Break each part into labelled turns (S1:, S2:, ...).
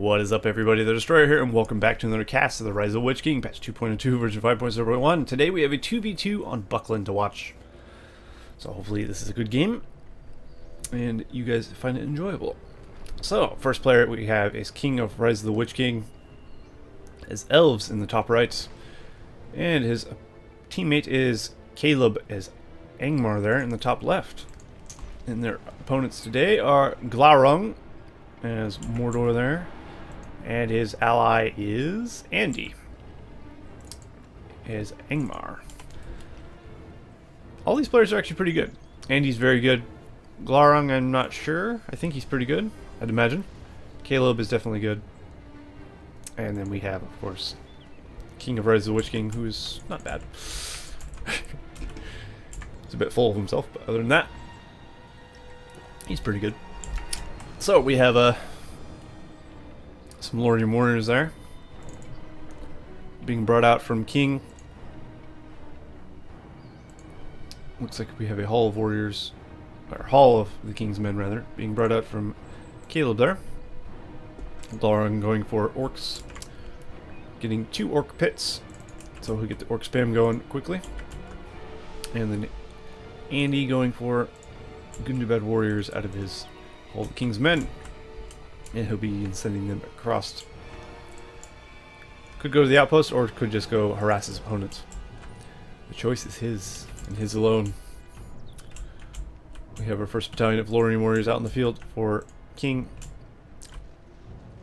S1: What is up, everybody? The Destroyer here, and welcome back to another cast of the Rise of the Witch King, patch 2.2, version 5.0.1. Today we have a 2v2 on Buckland to watch. So hopefully this is a good game, and you guys find it enjoyable. So, first player we have is King of Rise of the Witch King, as Elves in the top right, and his teammate is Caleb as Angmar there in the top left. And their opponents today are Glaurung as Mordor there, and his ally is Andy as Angmar. All these players are actually pretty good. Andy's very good. Glaurung, I'm not sure. I think he's pretty good, I'd imagine. Caleb is definitely good. And then we have, of course, King of Rise of the Witch King, who's not bad. He's a bit full of himself, but other than that, he's pretty good. So we have some Lorien warriors there, being brought out from King. Looks like we have a Hall of Warriors, or Hall of the King's Men rather, being brought out from Caleb there. Glaurung going for orcs, getting 2 orc pits, so he'll get the orc spam going quickly. And then Andy going for Gundabad warriors out of his Hall of the King's Men, and he'll be sending them across. Could go to the outpost, or could just go harass his opponents. The choice is his, and his alone. We have our first battalion of Lorien warriors out in the field for King.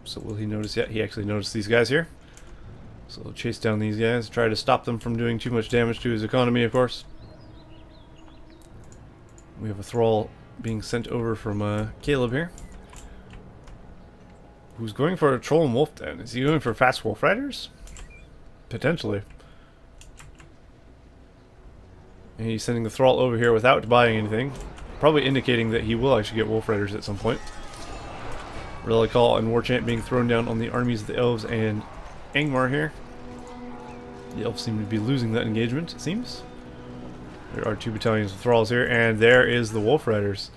S1: So will he notice yet? He actually noticed these guys here. So he'll chase down these guys, try to stop them from doing too much damage to his economy, of course. We have a thrall being sent over from Caleb here, who's going for a troll and wolf den. Is he going for fast wolf riders? Potentially. And he's sending the thrall over here without buying anything, probably indicating that he will actually get wolf riders at some point. Relic Call and War Chant being thrown down on the armies of the Elves and Angmar here. The Elves seem to be losing that engagement, it seems. There are 2 battalions of thralls here, and there is the wolf riders.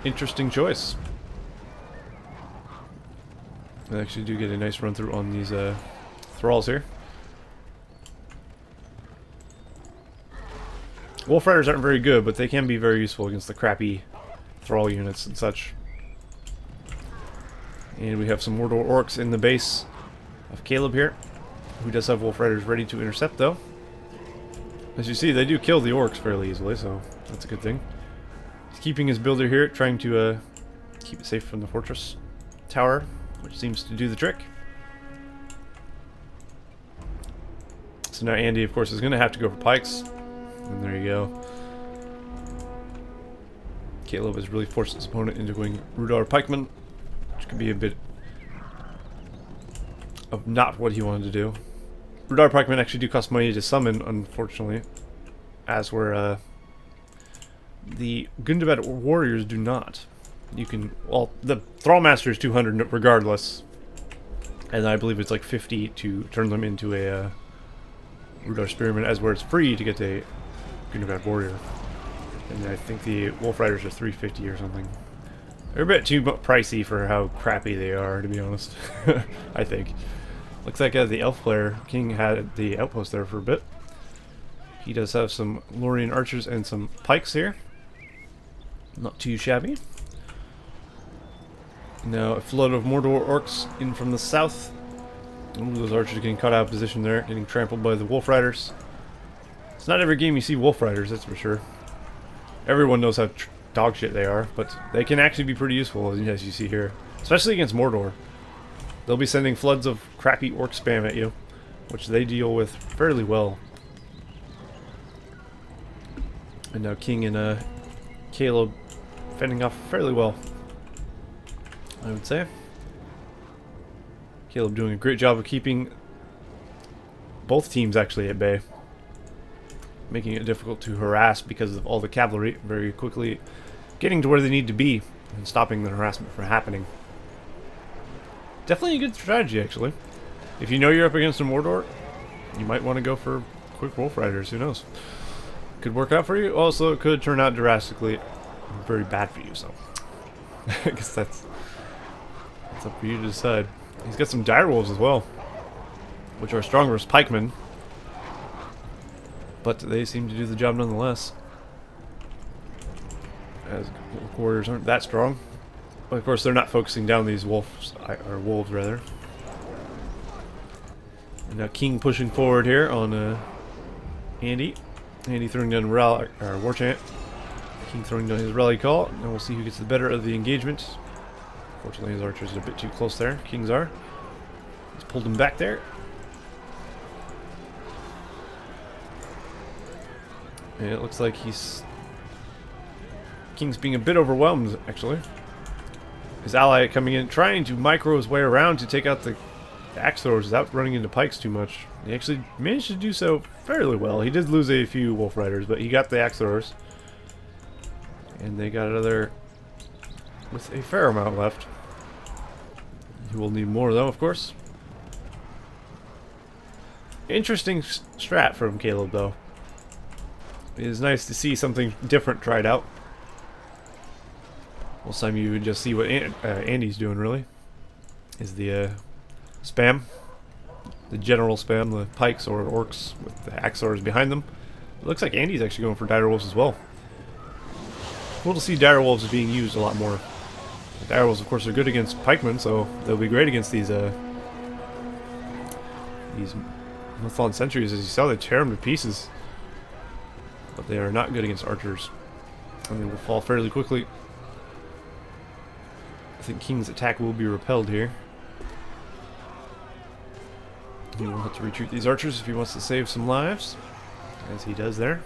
S1: Interesting choice. I actually do get a nice run through on these thralls here. Wolf riders aren't very good, but they can be very useful against the crappy thrall units and such. And we have some Mordor orcs in the base of Caleb here, who does have wolf riders ready to intercept though. As you see, they do kill the orcs fairly easily, so that's a good thing. He's keeping his builder here, trying to keep it safe from the fortress tower, which seems to do the trick. So now Andy, of course, is going to have to go for pikes. And there you go. Caleb has really forced his opponent into going Rudar pikemen, which could be a bit of not what he wanted to do. Rudar pikemen actually do cost money to summon, unfortunately, as where the Gundabad warriors do not. You can, well, the Thrallmaster is 200 regardless, and I believe it's like 50 to turn them into a Rudar Spearman, as where it's free to get a Gundabad warrior. And I think the Wolf Riders are 350 or something. They're a bit too pricey for how crappy they are, to be honest. I think. Looks like the elf player, King, had the outpost there for a bit. He does have some Lorien archers and some pikes here. Not too shabby. Now a flood of Mordor orcs in from the south. Ooh, those archers are getting cut out of position there, getting trampled by the wolf riders. It's not every game you see wolf riders, that's for sure. Everyone knows how dog shit they are, but they can actually be pretty useful, as you see here. Especially against Mordor. They'll be sending floods of crappy orc spam at you, which they deal with fairly well. And now King and Caleb fending off fairly well, I would say. Caleb doing a great job of keeping both teams actually at bay, making it difficult to harass because of all the cavalry, very quickly getting to where they need to be and stopping the harassment from happening. Definitely a good strategy, actually. If you know you're up against a Mordor, you might want to go for quick wolf riders, who knows. Could work out for you, also it could turn out drastically very bad for you, so I guess that's It's up for you to decide. He's got some direwolves as well, which are stronger as pikemen, but they seem to do the job nonetheless. As warriors aren't that strong. But of course, they're not focusing down these wolves, or wolves rather. And now King pushing forward here on Andy. Andy throwing down war chant. King throwing down his rally call. And we'll see who gets the better of the engagement. Fortunately, his archers are a bit too close there. King's are. He's pulled him back there. And it looks like King's being a bit overwhelmed, actually. His ally coming in, trying to micro his way around to take out the axe throwers without running into pikes too much. He actually managed to do so fairly well. He did lose a few wolf riders, but he got the axe throwers. And they got another with a fair amount left. He will need more, though, of course. Interesting strat from Caleb, though. It is nice to see something different tried out. Most time you would just see what Andy's doing, really. Is the spam. The general spam, the pikes or orcs with the axe throwers behind them. It looks like Andy's actually going for direwolves as well. Cool to see direwolves being used a lot more. Direwolves, of course, are good against pikemen, so they'll be great against these Mython sentries. As you saw, they tear them to pieces. But they are not good against archers. And they will fall fairly quickly. I think King's attack will be repelled here. He will have to retreat these archers if he wants to save some lives, as he does there.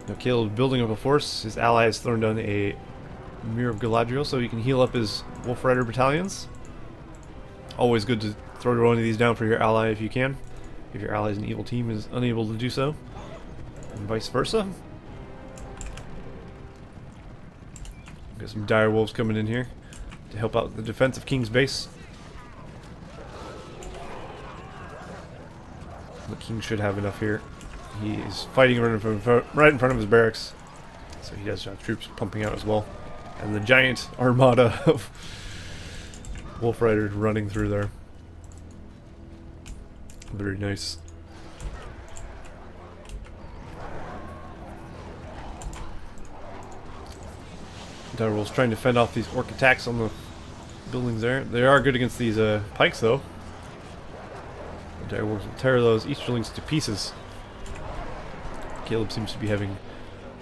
S1: Now Caleb building up a force. His ally has thrown down a Mirror of Galadriel so he can heal up his Wolf Rider battalions. Always good to throw one of these down for your ally if you can. If your ally's an evil team is unable to do so. And vice versa. Got some dire wolves coming in here to help out the defense of King's base. The King should have enough here. He is fighting right in front of his barracks, so he does have troops pumping out as well. And the giant armada of wolf riders running through there. Very nice. Direwolves trying to fend off these orc attacks on the buildings there. They are good against these pikes, though. The direwolves will tear those Easterlings to pieces. Caleb seems to be having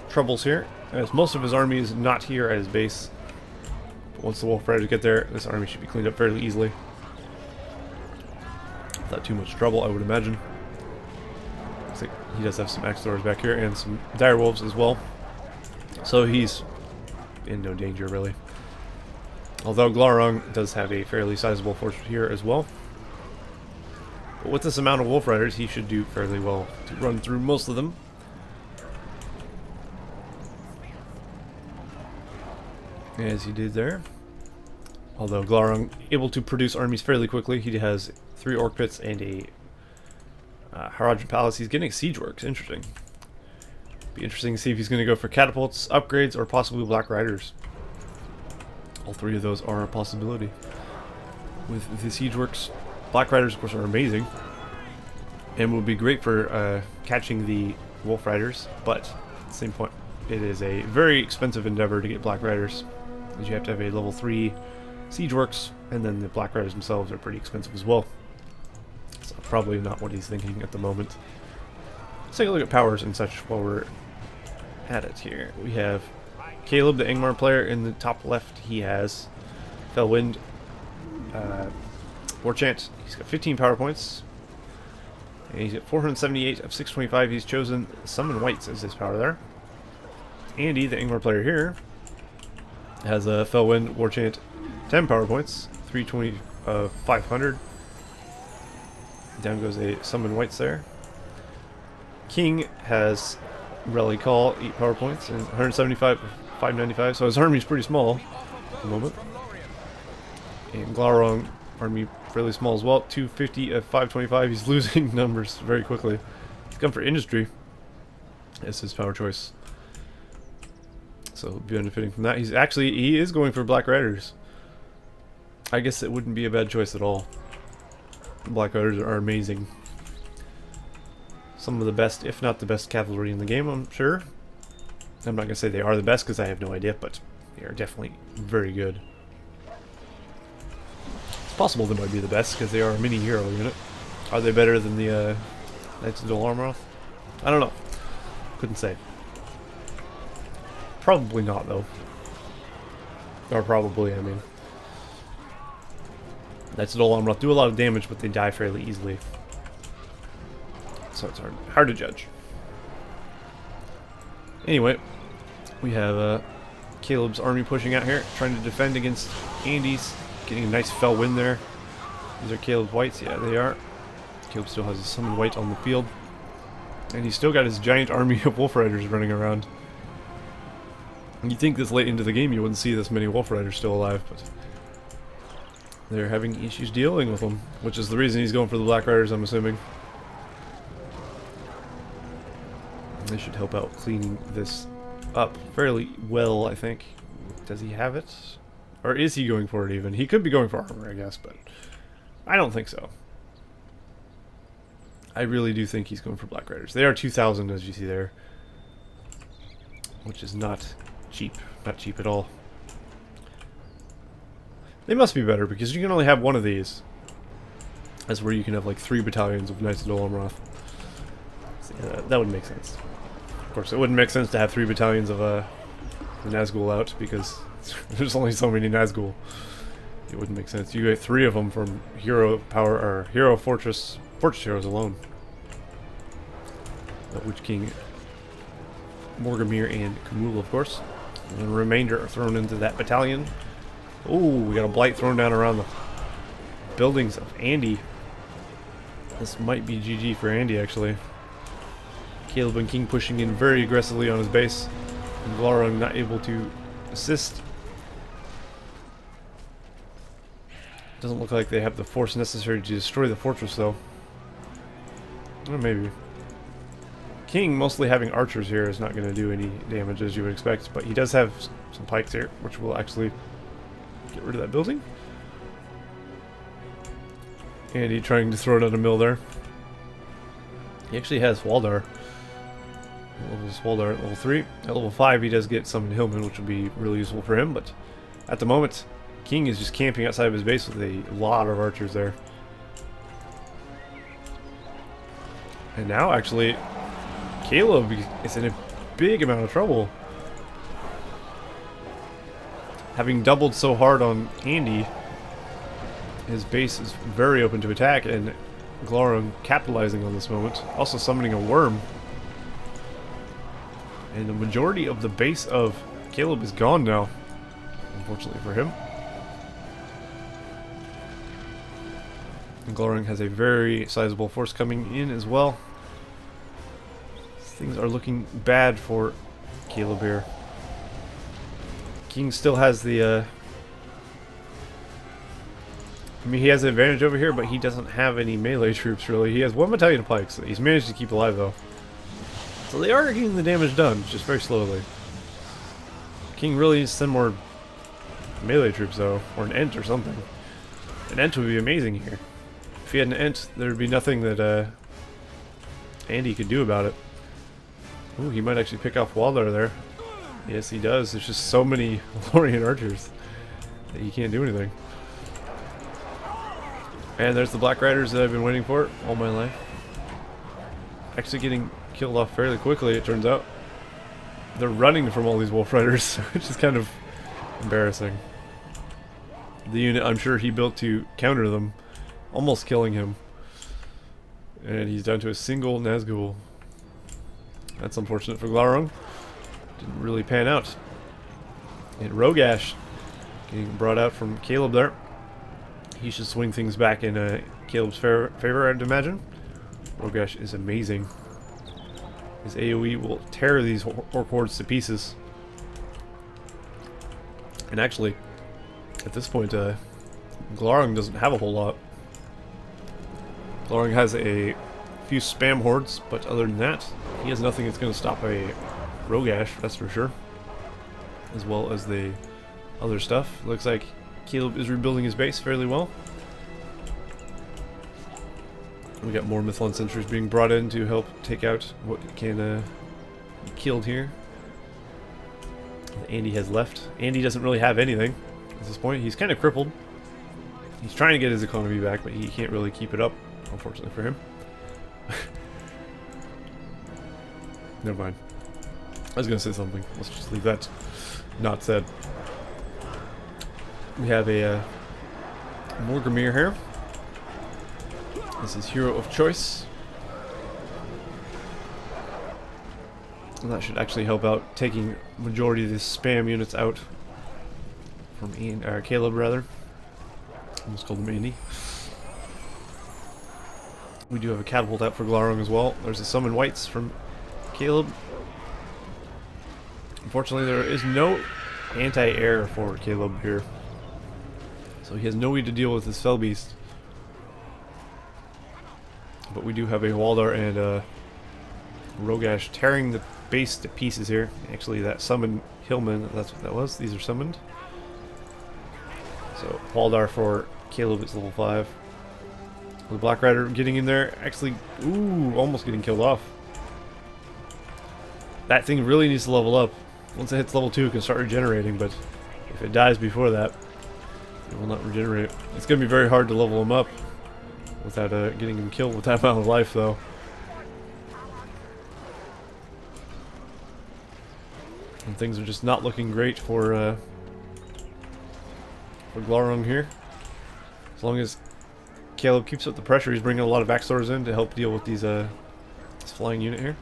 S1: troubles here, as most of his army is not here at his base. But once the wolf riders get there, this army should be cleaned up fairly easily. Without too much trouble, I would imagine. Looks like he does have some axe throwers back here, and some direwolves as well. So he's in no danger, really. Although Glaurung does have a fairly sizable force here as well. But with this amount of wolf riders, he should do fairly well to run through most of them. As he did there. Although Glaurung able to produce armies fairly quickly. He has 3 orc pits and a Haradrim Palace. He's getting siege works. Interesting. Be interesting to see if he's going to go for catapults, upgrades, or possibly Black Riders. All 3 of those are a possibility. With the siege works, Black Riders, of course, are amazing. And would be great for catching the Wolf Riders. But at the same point, it is a very expensive endeavor to get Black Riders. Because you have to have a level 3 siege works, and then the Black Riders themselves are pretty expensive as well. So probably not what he's thinking at the moment. Let's take a look at powers and such while we're at it here. We have Caleb, the Angmar player, in the top left. He has Fellwind, War Chant. He's got 15 power points. And he's got 478 of 625. He's chosen Summon Whites as his power there. Andy, the Angmar player here, has a Fellwind, War Chant, 10 power points, 320 of 500. Down goes a Summon Whites there. King has Rally Call, 8 power points, and 175 of 595, so his army's pretty small at the moment. And Glaurung, army fairly small as well, 250 of 525. He's losing numbers very quickly. He's gone for Industry as his power choice. So he'll be benefiting from that. He is going for Black Riders. I guess it wouldn't be a bad choice at all. Black Riders are amazing. Some of the best, if not the best cavalry in the game, I'm sure. I'm not going to say they are the best because I have no idea, but they are definitely very good. It's possible they might be the best because they are a mini hero unit. Are they better than the Knights of Glaurung? I don't know. Couldn't say. Probably not, though. Or probably, I mean. Knights of Glaurung do a lot of damage, but they die fairly easily. So it's hard to judge. Anyway, we have Caleb's army pushing out here, trying to defend against Andy's. Getting a nice fell win there. These are Caleb's whites. Yeah, they are. Caleb still has a summon white on the field. And he's still got his giant army of Wolf Riders running around. You'd think this late into the game you wouldn't see this many Wolf Riders still alive, but they're having issues dealing with them, which is the reason he's going for the Black Riders, I'm assuming. They should help out cleaning this up fairly well, I think. Does he have it? Or is he going for it even? He could be going for armor, I guess, but I don't think so. I really do think he's going for Black Riders. They are 2,000, as you see there. Which is not cheap. Not cheap at all. They must be better, because you can only have one of these. That's where you can have like 3 battalions of Knights of Glaurung. So, yeah, that would make sense. Of course, it wouldn't make sense to have 3 battalions of the Nazgul out, because there's only so many Nazgul. It wouldn't make sense. You get 3 of them from Hero Power, or Hero Fortress Heroes alone. Witch King, Morgamir, and Kamul, of course. And the remainder are thrown into that battalion. Oh, we got a blight thrown down around the buildings of Andy. This might be GG for Andy, actually. Caleb and King pushing in very aggressively on his base. And Glaurung not able to assist. Doesn't look like they have the force necessary to destroy the fortress, though. Or maybe. King, mostly having archers here, is not going to do any damage as you would expect, but he does have some pikes here, which will actually get rid of that building. And he trying to throw down a mill there. He actually has Waldar. Levels Waldar at level 3. At level 5 he does get Summon Hillman, which will be really useful for him, but at the moment King is just camping outside of his base with a lot of archers there. And now actually Caleb is in a big amount of trouble. Having doubled so hard on Andy, his base is very open to attack, and Glaurung capitalizing on this moment. Also summoning a worm. And the majority of the base of Caleb is gone now, unfortunately for him. And Glaurung has a very sizable force coming in as well. Things are looking bad for Caleb here. King still has the I mean, he has an advantage over here, but he doesn't have any melee troops really. He has 1 battalion of pikes that he's managed to keep alive though. So they are getting the damage done, just very slowly. King really needs to send more melee troops though, or an Ent or something. An Ent would be amazing here. If he had an Ent, there would be nothing that Andy could do about it. Ooh, he might actually pick off Waldar there. Yes, he does. There's just so many Lorien archers that he can't do anything. And there's the Black Riders that I've been waiting for all my life. Actually getting killed off fairly quickly, it turns out. They're running from all these Wolf Riders, which is kind of embarrassing. The unit I'm sure he built to counter them, almost killing him. And he's down to a single Nazgul. That's unfortunate for Glaurung. Didn't really pan out. And Rogash getting brought out from Caleb there. He should swing things back in Caleb's favor, I'd imagine. Rogash is amazing. His AoE will tear these orc hordes to pieces. And actually, at this point, Glaurung doesn't have a whole lot. Glaurung has a few spam hordes, but other than that, he has nothing that's going to stop a Rogash, that's for sure. As well as the other stuff. Looks like Caleb is rebuilding his base fairly well. We got more Mythlon sentries being brought in to help take out what can be killed here. Andy has left. Andy doesn't really have anything at this point. He's kind of crippled. He's trying to get his economy back, but he can't really keep it up, unfortunately for him. Never mind. I was going to say something. Let's just leave that not said. We have a Morgrimir here. This is hero of choice. And that should actually help out taking majority of the spam units out from Caleb, rather. Almost called him Andy. We do have a catapult out for Glaurung as well. There's a summon whites from Caleb. Unfortunately, there is no anti-air for Caleb here. So he has no way to deal with this fell beast. But we do have a Waldar and a Rogash tearing the base to pieces here. Actually, that summoned Hillman, that's what that was. These are summoned. So Waldar for Caleb is level 5. The Black Rider getting in there, actually, ooh, almost getting killed off. That thing really needs to level up. Once it hits level 2, it can start regenerating, but if it dies before that, it will not regenerate. It's going to be very hard to level him up without getting him killed with that amount of life, though. And things are just not looking great for Glaurung here. As long as Caleb keeps up the pressure, he's bringing a lot of Axlors in to help deal with these this flying unit here.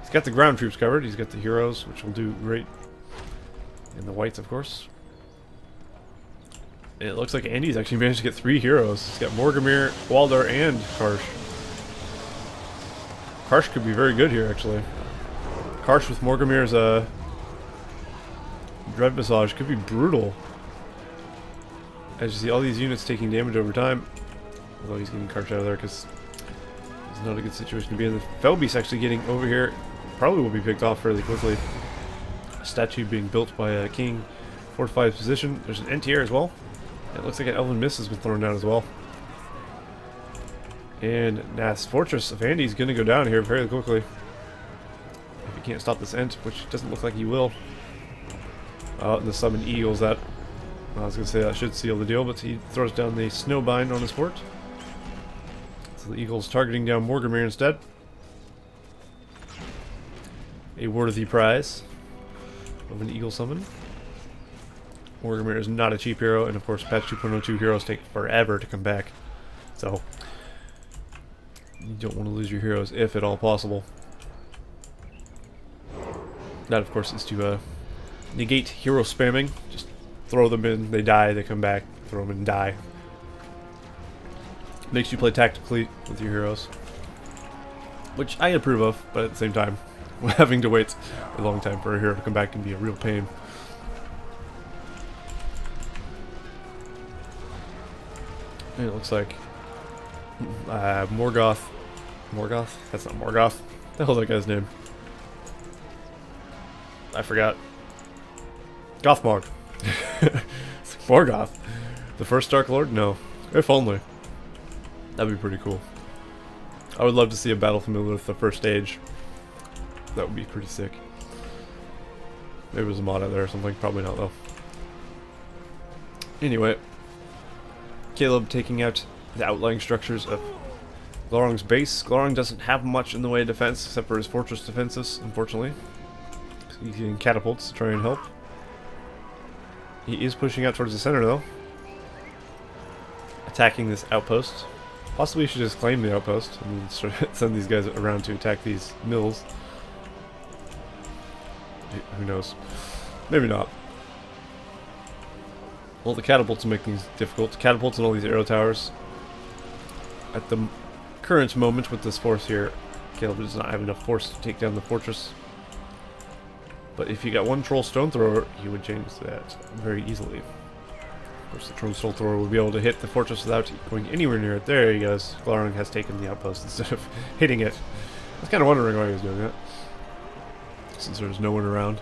S1: He's got the ground troops covered. He's got the heroes, which will do great. And the whites, of course. And it looks like Andy's actually managed to get 3 heroes. He's got Morgrimir, Waldar, and Karsh. Karsh could be very good here, actually. Karsh with Morgrimir's Dread Visage could be brutal. As you see, all these units taking damage over time. Although he's getting Karsh out of there because it's not a good situation to be in. The Felbeast actually getting over here probably will be picked off fairly quickly. A statue being built by a king. Fortified position. There's an NTR as well. It looks like an Elven Mist has been thrown down as well. And Nath's Fortress of Andy is going to go down here very quickly. If he can't stop this Ent, which doesn't look like he will. And the Summon Eagles, that I was going to say that should seal the deal, but he throws down the Snowbind on his fort. So the Eagle's targeting down Morgrimir instead. A worthy prize of an Eagle summon. Morgrimir is not a cheap hero, and of course patch 2.02 heroes take forever to come back. So you don't want to lose your heroes if at all possible. That of course is to negate hero spamming. Just throw them in, they die, they come back, throw them in and die. Makes you play tactically with your heroes. Which I approve of, but at the same time, having to wait a long time for a hero to come back can be a real pain. And it looks like Morgoth. Morgoth? That's not Morgoth. What the hell's that guy's name? I forgot. Gothmog. It's like Morgoth. The first Dark Lord? No. If only. That'd be pretty cool. I would love to see a battle familiar with the first stage. That would be pretty sick. Maybe there's a mod out there or something. Probably not, though. Anyway. Caleb taking out the outlying structures of Glaurung's base. Glaurung doesn't have much in the way of defense except for his fortress defenses, unfortunately. He's using catapults to try and help. He is pushing out towards the center, though. Attacking this outpost. Possibly you should just claim the outpost and send these guys around to attack these mills. Who knows? Maybe not. Well, the catapults make things difficult. Catapults and all these arrow towers. At the current moment with this force here, Caleb does not have enough force to take down the fortress. But if you got one troll stone thrower, he would change that very easily. Of course, the troll stone thrower would be able to hit the fortress without going anywhere near it. There he goes. Glaurung has taken the outpost instead of hitting it. I was kind of wondering why he was doing that, since there's no one around.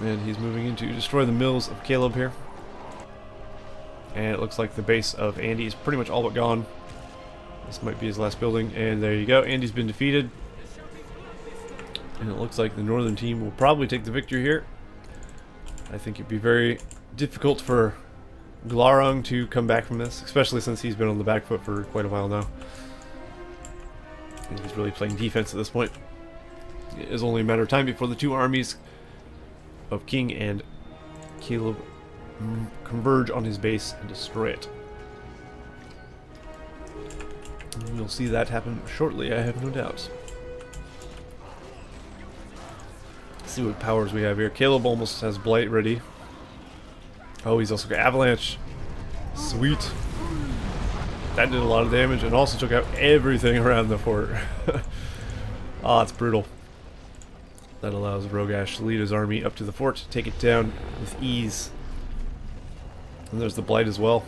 S1: And he's moving in to destroy the mills of Caleb here. And it looks like the base of Andy is pretty much all but gone. This might be his last building. And there you go. Andy's been defeated. And it looks like the northern team will probably take the victory here. I think it'd be very difficult for Glaurung to come back from this, especially since he's been on the back foot for quite a while now. And he's really playing defense at this point. It is only a matter of time before the two armies of King and Caleb converge on his base and destroy it. And we'll see that happen shortly, I have no doubt. Let's see what powers we have here. Caleb almost has Blight ready. Oh, he's also got Avalanche. Sweet. That did a lot of damage and also took out everything around the fort. Ah, it's brutal. That allows Rogash to lead his army up to the fort, take it down with ease. And there's the Blight as well,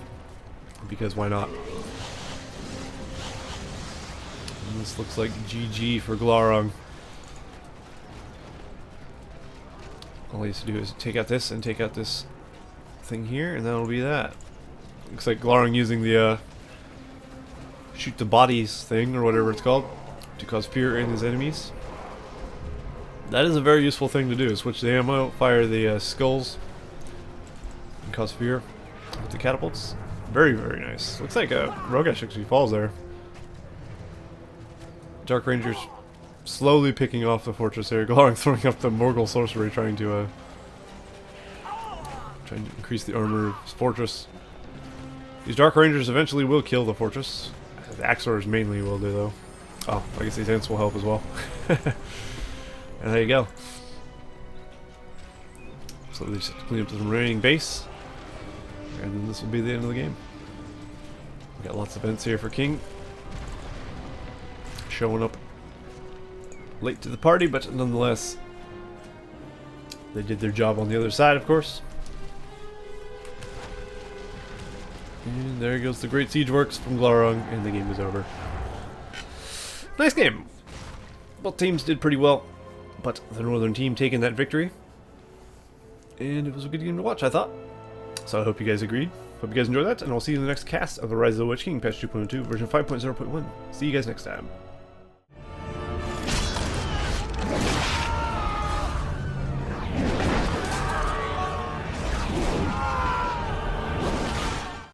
S1: because why not? And this looks like GG for Glaurung. All he has to do is take out this and take out this thing here, and that'll be that. Looks like Glaurung using the shoot the bodies thing, or whatever it's called, to cause fear in his enemies. That is a very useful thing to do. Switch the ammo, fire the skulls, and cause fear with the catapults. Very, very nice. Looks like Rogash actually falls there. Dark Rangers slowly picking off the fortress there. Glaurung throwing up the Morgul sorcery, trying to increase the armor of his fortress. These Dark Rangers eventually will kill the fortress. The Axors mainly will do, though. Oh, I guess these ants will help as well. And there you go. So they just have to clean up the remaining base. And then this will be the end of the game. We got lots of events here for King. Showing up late to the party, but nonetheless, they did their job on the other side, of course. And there goes the Great Siege Works from Glaurung, and the game is over. Nice game. Both teams did pretty well, but the northern team taking that victory. And it was a good game to watch, I thought. So I hope you guys agreed. Hope you guys enjoyed that, and I'll see you in the next cast of the Rise of the Witch King, patch 2.2, version 5.0.1. See you guys next time.